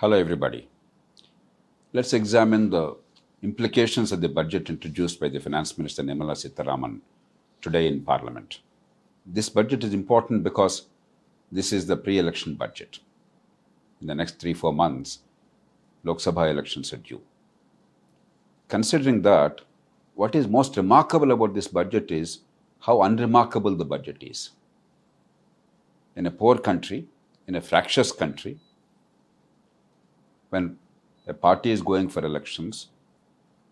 Hello, everybody. Let's examine the implications of the budget introduced by the Finance Minister Nirmala Sitharaman today in Parliament. This budget is important because this is the pre-election budget. In the next 3-4 months, Lok Sabha elections are due. Considering that, what is most remarkable about this budget is how unremarkable the budget is. In a poor country, in a fractious country, when a party is going for elections,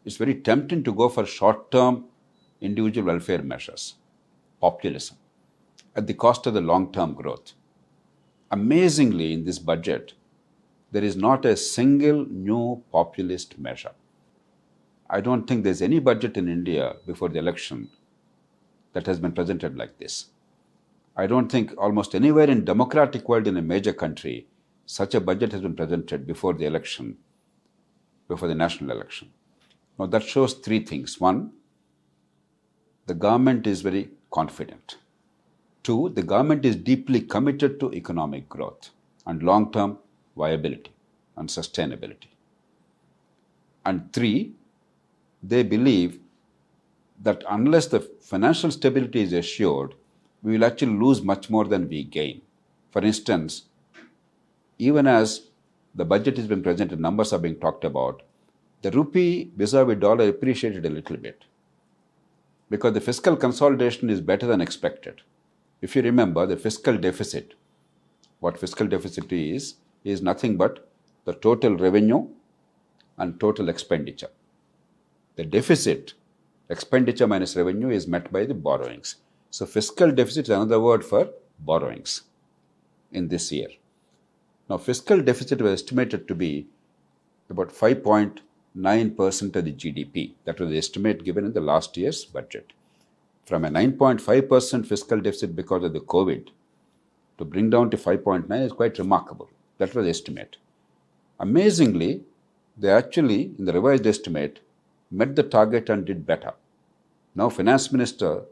it's very tempting to go for short-term individual welfare measures, populism, at the cost of the long-term growth. Amazingly, in this budget, there is not a single new populist measure. I don't think there's any budget in India before the election that has been presented like this. I don't think almost anywhere in democratic world in a major country such a budget has been presented before the election, before the national election. Now that shows three things. One, the government is very confident. Two, the government is deeply committed to economic growth and long-term viability and sustainability. And three, they believe that unless the financial stability is assured, we will actually lose much more than we gain. For instance, even as the budget has been presented, numbers are being talked about, the rupee vis-a-vis dollar appreciated a little bit because the fiscal consolidation is better than expected. If you remember, the fiscal deficit, what fiscal deficit is nothing but the total revenue and total expenditure. The deficit, expenditure minus revenue, is met by the borrowings. So fiscal deficit is another word for borrowings in this year. Now, fiscal deficit was estimated to be about 5.9% of the GDP. That was the estimate given in the last year's budget. From a 9.5% fiscal deficit because of the COVID to bring down to 5.9 is quite remarkable. That was the estimate. Amazingly, they actually, in the revised estimate, met the target and did better. Now, Finance Minister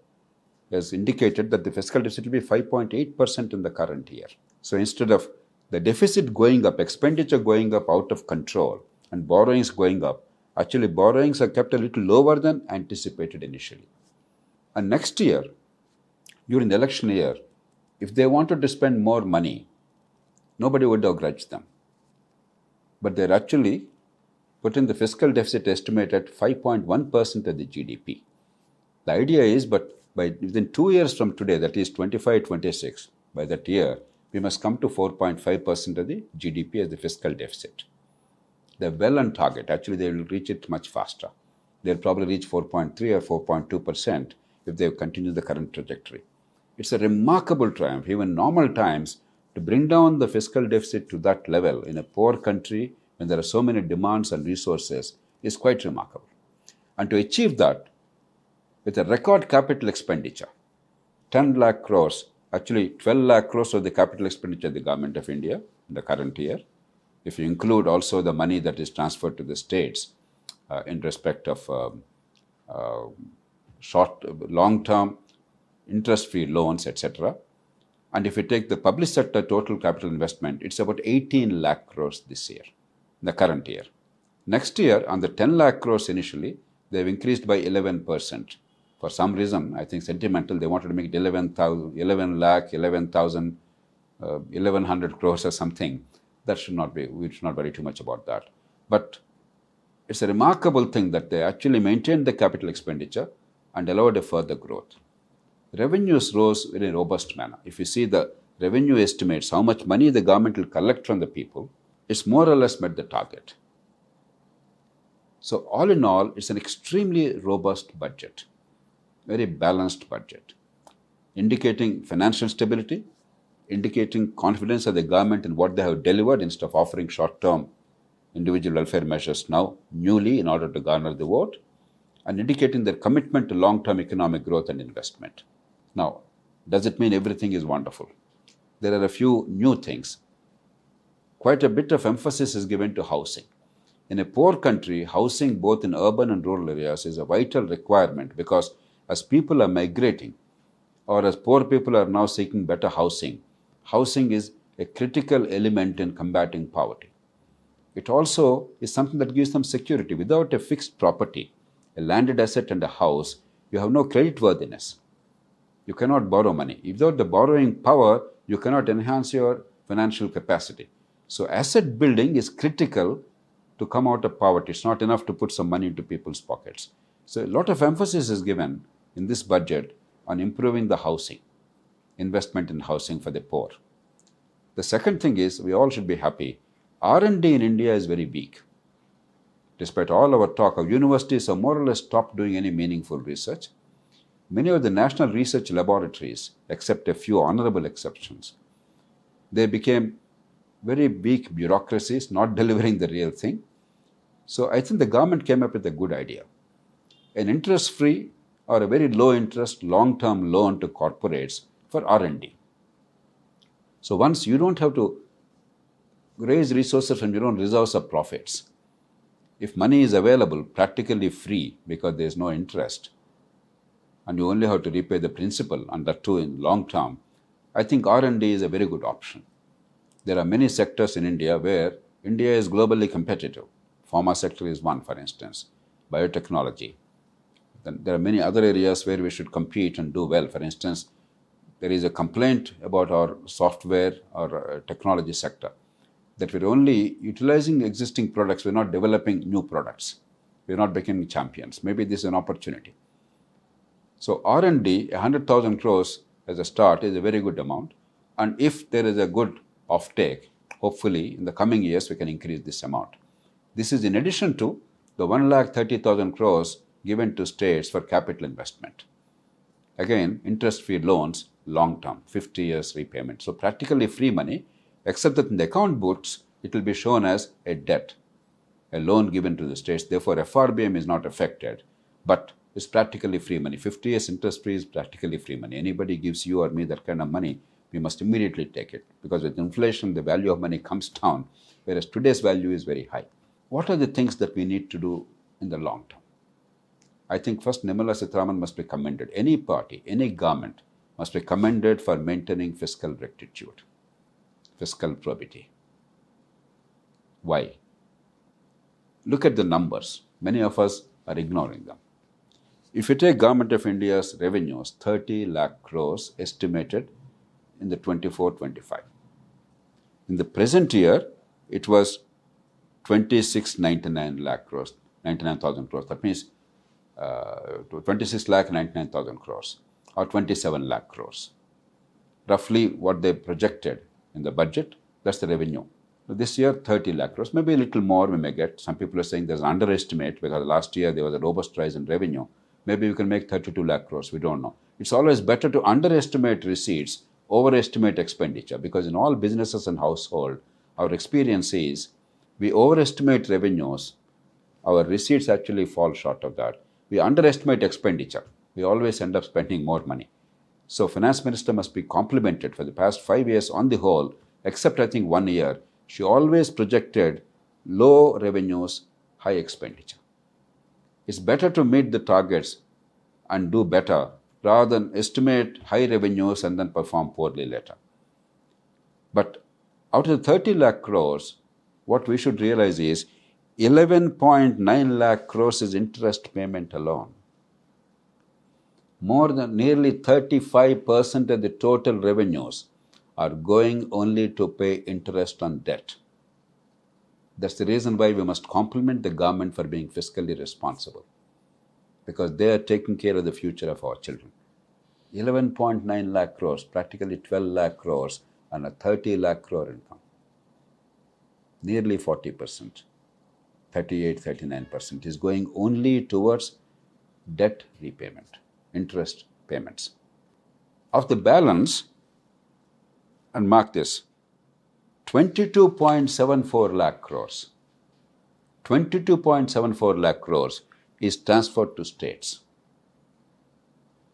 has indicated that the fiscal deficit will be 5.8% in the current year. So instead of the deficit going up, expenditure going up out of control, and borrowings going up, actually borrowings are kept a little lower than anticipated initially. And next year, during the election year, if they wanted to spend more money, nobody would have grudged them. But they're actually putting the fiscal deficit estimate at 5.1% of the GDP. The idea is, but within 2 years from today, that is 25-26, by that year, we must come to 4.5% of the GDP as the fiscal deficit. They're well on target. Actually, they will reach it much faster. They'll probably reach 4.3 or 4.2% if they continue the current trajectory. It's a remarkable triumph, even normal times, to bring down the fiscal deficit to that level in a poor country when there are so many demands and resources is quite remarkable. And to achieve that with a record capital expenditure, 10 lakh crores, actually 12 lakh crores of the capital expenditure of the government of India in the current year, if you include also the money that is transferred to the states in respect of long-term interest-free loans, etc. And if you take the public sector total capital investment, it's about 18 lakh crores this year, the current year. Next year, on the 10 lakh crores initially, they've increased by 11%. For some reason, I think sentimental, they wanted to make it 1100 crores or something. That should not be, we should not worry too much about that. But it's a remarkable thing that they actually maintained the capital expenditure and allowed a further growth. Revenues rose in a robust manner. If you see the revenue estimates, how much money the government will collect from the people, it's more or less met the target. So all in all, it's an extremely robust budget, very balanced budget, indicating financial stability, indicating confidence of the government in what they have delivered instead of offering short-term individual welfare measures now newly in order to garner the vote, and indicating their commitment to long-term economic growth and investment. Now, does it mean everything is wonderful? There are a few new things. Quite a bit of emphasis is given to housing. In a poor country, housing both in urban and rural areas is a vital requirement because as people are migrating or as poor people are now seeking better housing, housing is a critical element in combating poverty. It also is something that gives them security. Without a fixed property, a landed asset and a house, you have no creditworthiness. You cannot borrow money. Without the borrowing power, you cannot enhance your financial capacity. So asset building is critical to come out of poverty. It's not enough to put some money into people's pockets. So a lot of emphasis is given in this budget on improving the housing, investment in housing for the poor. The second thing is, we all should be happy. R&D in India is very weak. Despite all our talk, our universities have more or less stopped doing any meaningful research. Many of the national research laboratories, except a few honorable exceptions, they became very weak bureaucracies, not delivering the real thing. So I think the government came up with a good idea. An interest-free or a very low-interest long-term loan to corporates for R&D. So once you don't have to raise resources from your own reserves or profits, if money is available practically free because there is no interest, and you only have to repay the principal, and that too in long term, I think R&D is a very good option. There are many sectors in India where India is globally competitive. Pharma sector is one, for instance, biotechnology. Then there are many other areas where we should compete and do well. For instance, there is a complaint about our software or technology sector that we're only utilizing existing products, we're not developing new products. We're not becoming champions. Maybe this is an opportunity. So R&D, 100,000 crores as a start is a very good amount. And if there is a good offtake, hopefully in the coming years we can increase this amount. This is in addition to the 1,30,000 crores given to states for capital investment. Again, interest-free loans, long-term, 50 years repayment. So practically free money, except that in the account books, it will be shown as a debt, a loan given to the states. Therefore, FRBM is not affected, but it's practically free money. 50 years interest-free is practically free money. Anybody gives you or me that kind of money, we must immediately take it, because with inflation, the value of money comes down, whereas today's value is very high. What are the things that we need to do in the long term? I think first, Nirmala Sitharaman must be commended. Any party, any government must be commended for maintaining fiscal rectitude, fiscal probity. Why? Look at the numbers. Many of us are ignoring them. If you take Government of India's revenues, 30 lakh crores estimated in the 24-25. In the present year, it was 2699 lakh crores, 99,000 crores. That means 26 lakh 99,000 crores or 27 lakh crores. Roughly what they projected in the budget, that's the revenue. This year, 30 lakh crores, maybe a little more we may get. Some people are saying there's an underestimate because last year there was a robust rise in revenue. Maybe we can make 32 lakh crores, we don't know. It's always better to underestimate receipts, overestimate expenditure, because in all businesses and household, our experience is we overestimate revenues, our receipts actually fall short of that. We underestimate expenditure, we always end up spending more money. So Finance Minister must be complimented for the past 5 years on the whole, except I think 1 year, she always projected low revenues, high expenditure. It's better to meet the targets and do better rather than estimate high revenues and then perform poorly later. But out of the 30 lakh crores, what we should realize is 11.9 lakh crores is interest payment alone. More than nearly 35% of the total revenues are going only to pay interest on debt. That's the reason why we must compliment the government for being fiscally responsible, because they are taking care of the future of our children. 11.9 lakh crores, practically 12 lakh crores and a 30 lakh crore income. Nearly 40%, 38, 39% is going only towards debt repayment, interest payments. Of the balance, and mark this, 22.74 lakh crores. 22.74 lakh crores is transferred to states.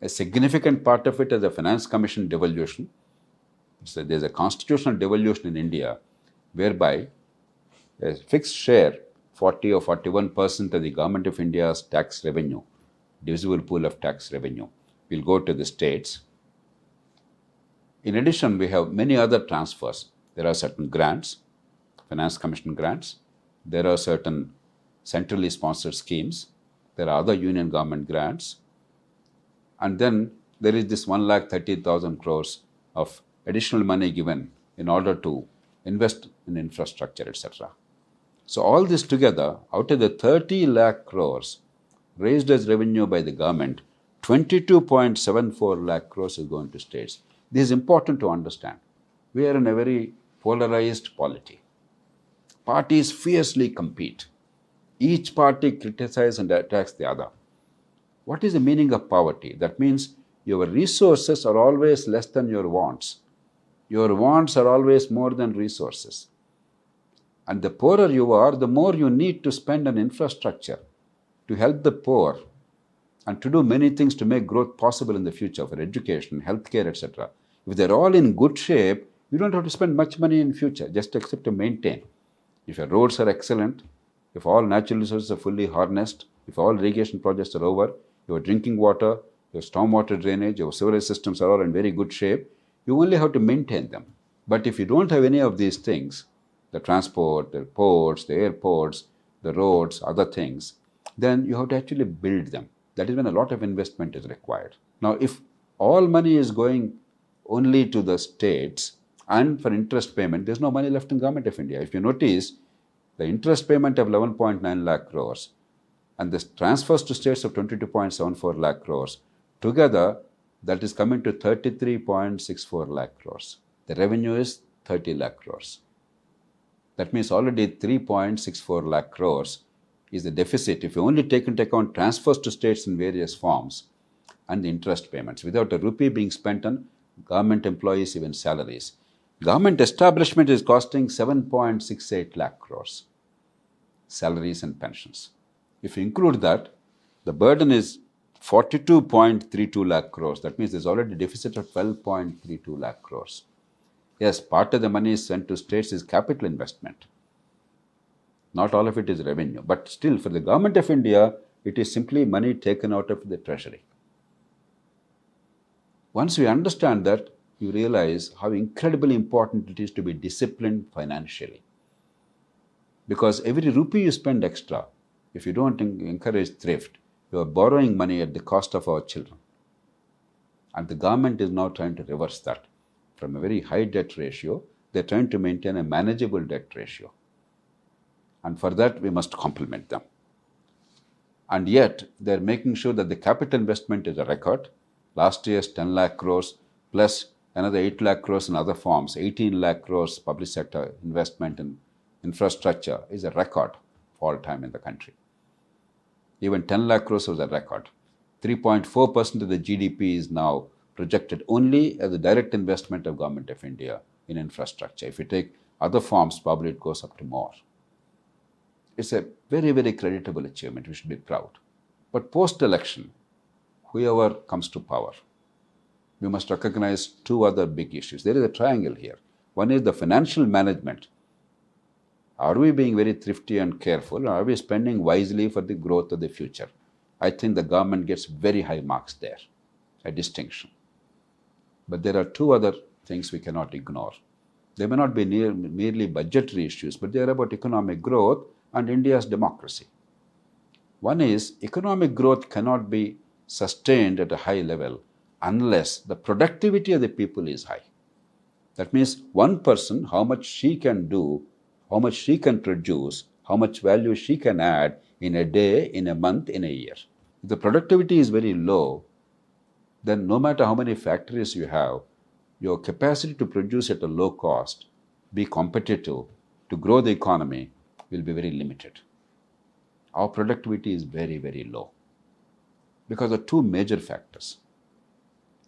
A significant part of it is a Finance Commission devolution. So there's a constitutional devolution in India whereby a fixed share, 40 or 41% of the Government of India's tax revenue, divisible pool of tax revenue, will go to the states. In addition, we have many other transfers. There are certain grants, Finance Commission grants, There are certain centrally sponsored schemes. There are other union government grants. And then there is this 1,30,000 crores of additional money given in order to invest in infrastructure, etc. So all this together, out of the 30 lakh crores raised as revenue by the government, 22.74 lakh crores is going to states. This is important to understand. We are in a very polarized polity. Parties fiercely compete. Each party criticizes and attacks the other. What is the meaning of poverty? That means your resources are always less than your wants. Your wants are always more than resources. And the poorer you are, the more you need to spend on infrastructure to help the poor and to do many things to make growth possible in the future for education, healthcare, etc. If they're all in good shape, you don't have to spend much money in future, just except to maintain. If your roads are excellent, if all natural resources are fully harnessed, if all irrigation projects are over, your drinking water, your stormwater drainage, your sewerage systems are all in very good shape, you only have to maintain them. But if you don't have any of these things, the transport, the ports, the airports, the roads, other things, then you have to actually build them. That is when a lot of investment is required. Now, if all money is going only to the states and for interest payment, there's no money left in Government of India. If you notice, the interest payment of 11.9 lakh crores and the transfers to states of 22.74 lakh crores, together that is coming to 33.64 lakh crores. The revenue is 30 lakh crores. That means already 3.64 lakh crores is the deficit if you only take into account transfers to states in various forms and the interest payments, without a rupee being spent on government employees, even salaries. Government establishment is costing 7.68 lakh crores, salaries and pensions. If you include that, the burden is 42.32 lakh crores. That means there's already a deficit of 12.32 lakh crores. Yes, part of the money sent to states is capital investment. Not all of it is revenue. But still, for the Government of India, it is simply money taken out of the treasury. Once we understand that, you realize how incredibly important it is to be disciplined financially. Because every rupee you spend extra, if you don't encourage thrift, you are borrowing money at the cost of our children. And the government is now trying to reverse that. From a very high debt ratio, they're trying to maintain a manageable debt ratio. And for that, we must compliment them. And yet, they're making sure that the capital investment is a record. Last year's 10 lakh crores plus another 8 lakh crores in other forms, 18 lakh crores public sector investment in infrastructure is a record of all time in the country. Even 10 lakh crores was a record. 3.4% of the GDP is now projected only as a direct investment of Government of India in infrastructure. If you take other forms, probably it goes up to more. It's a very, very creditable achievement. We should be proud. But post-election, whoever comes to power, we must recognize two other big issues. There is a triangle here. One is the financial management. Are we being very thrifty and careful? Or are we spending wisely for the growth of the future? I think the government gets very high marks there, a distinction. But there are two other things we cannot ignore. They may not be merely budgetary issues, but they are about economic growth and India's democracy. One is economic growth cannot be sustained at a high level unless the productivity of the people is high. That means one person, how much she can do, how much she can produce, how much value she can add in a day, in a month, in a year. If the productivity is very low, then no matter how many factories you have, your capacity to produce at a low cost, be competitive, to grow the economy will be very limited. Our productivity is very, very low because of two major factors.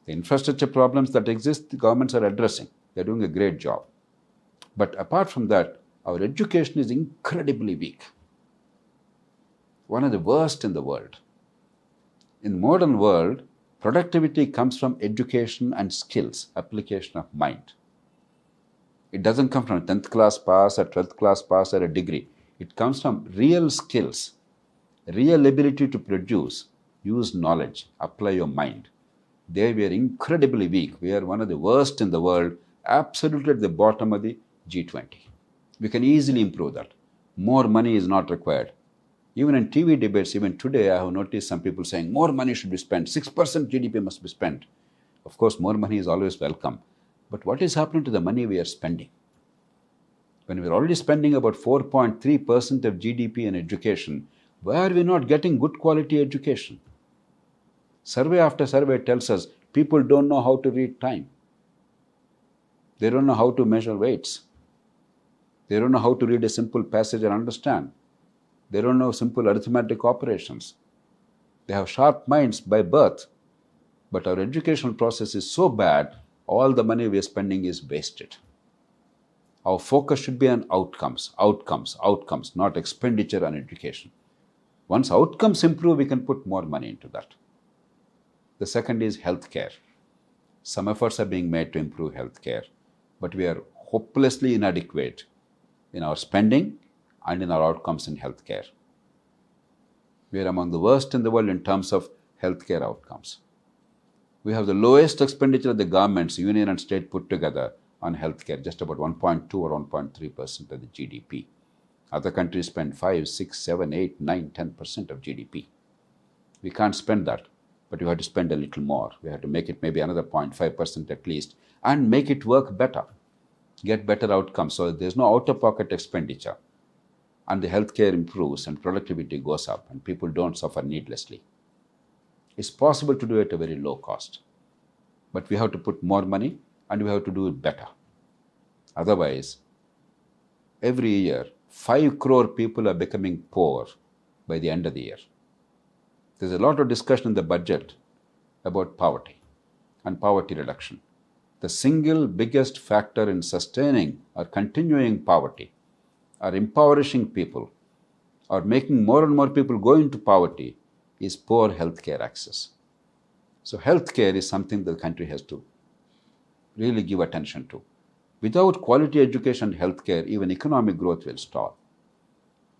The infrastructure problems that exist, the governments are addressing. They're doing a great job. But apart from that, our education is incredibly weak. One of the worst in the world. In the modern world, productivity comes from education and skills, application of mind. It doesn't come from a 10th class pass or 12th class pass or a degree. It comes from real skills, real ability to produce, use knowledge, apply your mind. There we are incredibly weak. We are one of the worst in the world, absolutely at the bottom of the G20. We can easily improve that. More money is not required. Even in TV debates, even today, I have noticed some people saying more money should be spent. 6% GDP must be spent. Of course, more money is always welcome. But what is happening to the money we are spending? When we are already spending about 4.3% of GDP in education, why are we not getting good quality education? Survey after survey tells us people don't know how to read time. They don't know how to measure weights. They don't know how to read a simple passage and understand. They don't know simple arithmetic operations. They have sharp minds by birth. But our educational process is so bad, all the money we are spending is wasted. Our focus should be on outcomes, outcomes, outcomes, not expenditure on education. Once outcomes improve, we can put more money into that. The second is healthcare. Some efforts are being made to improve healthcare, but we are hopelessly inadequate in our spending and in our outcomes in healthcare. We are among the worst in the world in terms of healthcare outcomes. We have the lowest expenditure of the governments, union and state put together, on healthcare, just about 1.2 or 1.3% of the GDP. Other countries spend 5, 6, 7, 8, 9, 10% of GDP. We can't spend that, but we have to spend a little more. We have to make it maybe another 0.5% at least and make it work better, get better outcomes so that there's no out-of-pocket expenditure and the healthcare improves and productivity goes up and people don't suffer needlessly. It's possible to do it at a very low cost, but we have to put more money and we have to do it better. Otherwise, every year, 5 crore people are becoming poor by the end of the year. There's a lot of discussion in the budget about poverty and poverty reduction. The single biggest factor in sustaining or continuing poverty or impoverishing people or making more and more people go into poverty is poor healthcare access. So healthcare is something the country has to really give attention to. Without quality education and healthcare, even economic growth will stall.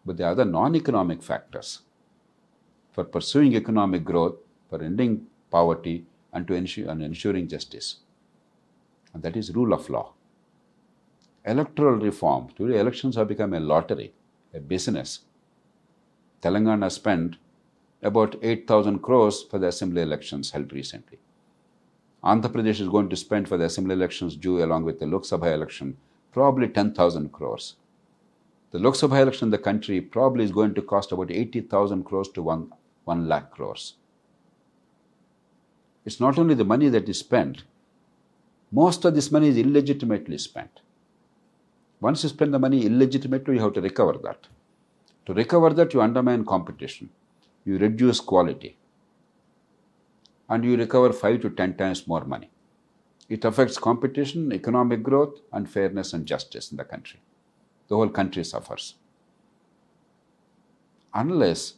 But there are other non-economic factors for pursuing economic growth, for ending poverty, and ensuring justice. And that is rule of law. Electoral reform. Today, elections have become a lottery, a business. Telangana spent about 8,000 crores for the assembly elections held recently. Andhra Pradesh is going to spend for the assembly elections due along with the Lok Sabha election probably 10,000 crores. The Lok Sabha election in the country probably is going to cost about 80,000 crores to 1 lakh crores. It's not only the money that is spent, most of this money is illegitimately spent. Once you spend the money illegitimately, you have to recover that. To recover that, you undermine competition, you reduce quality, and you recover 5 to 10 times more money. It affects competition, economic growth, and fairness and justice in the country. The whole country suffers. Unless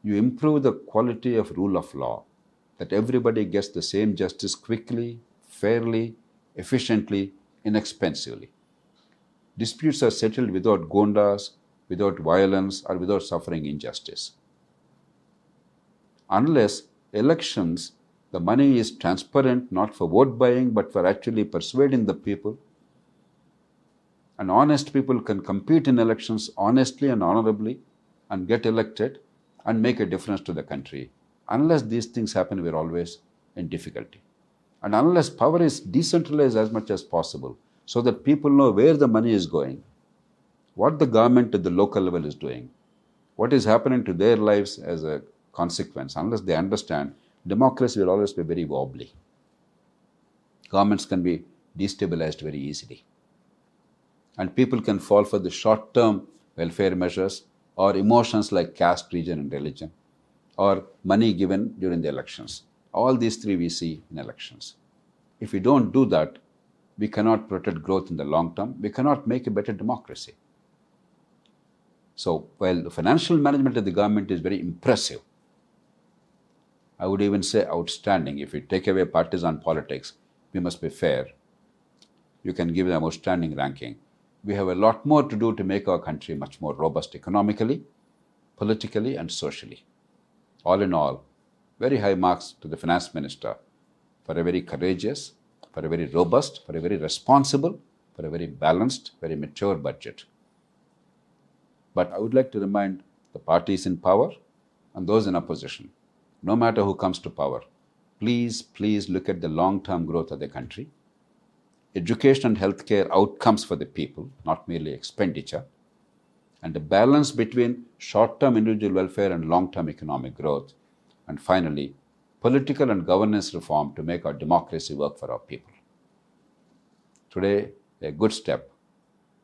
you improve the quality of rule of law, that everybody gets the same justice quickly, fairly, efficiently, inexpensively. Disputes are settled without gondas, without violence, or without suffering injustice. Unless elections, the money is transparent, not for vote buying, but for actually persuading the people. And honest people can compete in elections honestly and honorably and get elected and make a difference to the country. Unless these things happen, we're always in difficulty. And unless power is decentralized as much as possible, so that people know where the money is going, what the government at the local level is doing, what is happening to their lives as a consequence, unless they understand, democracy will always be very wobbly. Governments can be destabilized very easily. And people can fall for the short-term welfare measures or emotions like caste, region, and religion, or money given during the elections. All these three we see in elections. If we don't do that, we cannot protect growth in the long term. We cannot make a better democracy. So while the financial management of the government is very impressive, I would even say outstanding. If you take away partisan politics, we must be fair. You can give them outstanding ranking. We have a lot more to do to make our country much more robust economically, politically, and socially. All in all, very high marks to the finance minister for a very courageous, for a very robust, for a very responsible, for a very balanced, very mature budget. But I would like to remind the parties in power and those in opposition, no matter who comes to power, please look at the long-term growth of the country, education and healthcare outcomes for the people, not merely expenditure, and a balance between short-term individual welfare and long-term economic growth, and finally, political and governance reform to make our democracy work for our people. Today, a good step,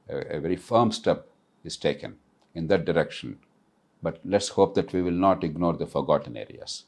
a very firm step is taken in that direction, but let's hope that we will not ignore the forgotten areas.